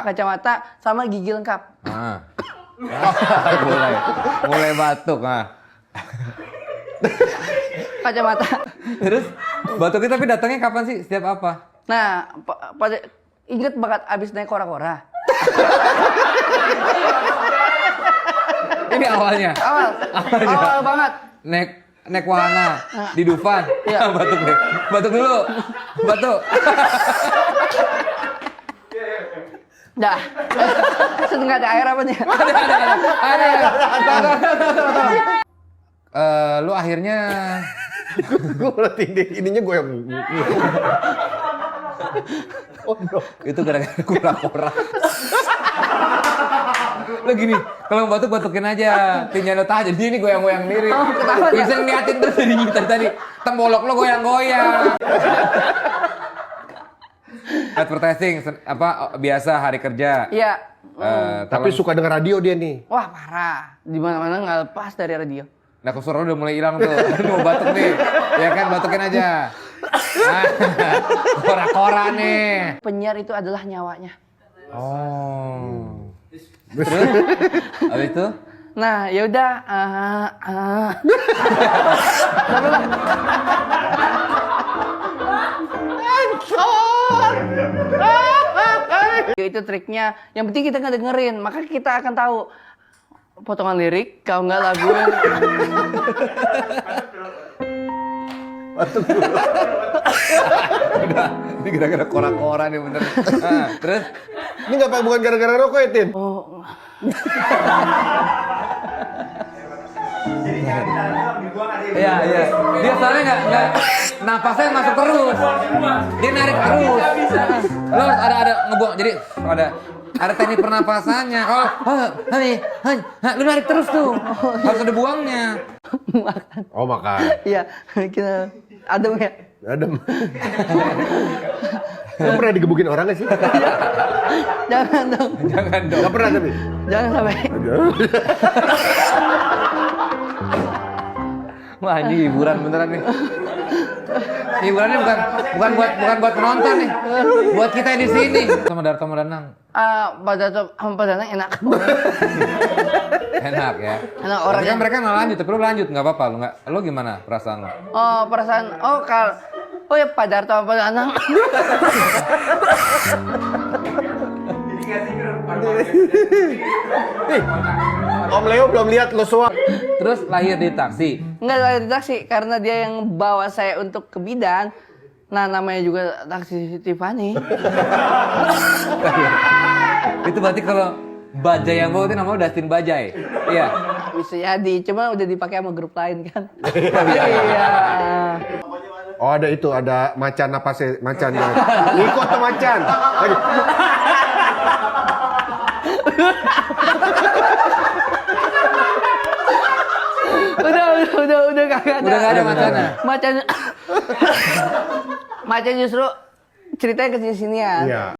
kacamata sama gigi lengkap. Mulai batuk. Kacamata. Terus batuknya tapi datangnya kapan sih? Setiap apa? Nah, pada inget banget abis naik kora-kora. Ini awalnya. Awal banget. Naik wahana di Dufan. Iya. Batuk deh. Batuk dulu. Batuk. Dah. Setengah ada air apa nih? Ada. Lu akhirnya Gue berarti ininya gue yang itu gara-gara kura-kura. Lo gini, kalau batuk batukin aja, tinggal lo tahan. Jadi ini goyang-goyang diri. Bisa ngeliatin terus tadi tembolok lo goyang-goyang. Advertising apa biasa hari kerja. Iya. tapi suka denger radio dia nih. Wah parah. Di mana-mana nggak lepas dari radio. Nah, suara udah mulai hilang tuh. Mau batuk nih. Ya kan, batukin aja. Kora-kora nih. Penyiar itu adalah nyawanya. Oh. Terus? Habis itu? Nah, yaudah. Itu triknya. Yang penting kita nggak dengerin, maka kita akan tahu potongan lirik, kalau nggak lagu. Ini gara-gara kora-kora nih bener. Terus? Ini bukan gara-gara rokok ya, Tin? Oh. Iya. Dia soalnya nggak napasnya masuk terus. Dia narik terus. Lo ada ngebuang. Jadi ada teknik pernapasannya. Lu narik terus tuh. Harus ada buangnya. Makan. Oh, makan. Iya, kita adem ya. Adem. Lu pernah digebukin orang gak sih? Jangan dong. Gak pernah tapi? Jangan sampai. Wah, ini hiburan beneran nih. Hiburannya bukan buat penonton nih. Buat kita yang di sini. Sama Darto Danang. Pada Danang enak. Enak ya. Enak orangnya. Mereka nggak lanjut, tapi lu lanjut nggak apa-apa. Lu gimana perasaan lu? Oh perasaan. Oh ya Pak Darto sama Pak Danang. Om Leo belum lihat lo semua. Terus lahir di taksi. Enggak lahir di taksi karena dia yang bawa saya untuk ke bidan. Nah namanya juga taksi Tiffany. Itu berarti kalau Bajai yang bawa itu namanya Dustin Bajai. Iya. Bisa jadi, cuma udah dipakai sama grup lain kan. Iya. Oh ada macan apa sih? Macan. Ikut tuh macan. Udah kagak ada. Udah nggak ada macannya. Macan justru ceritanya kesini-sinian. Iya.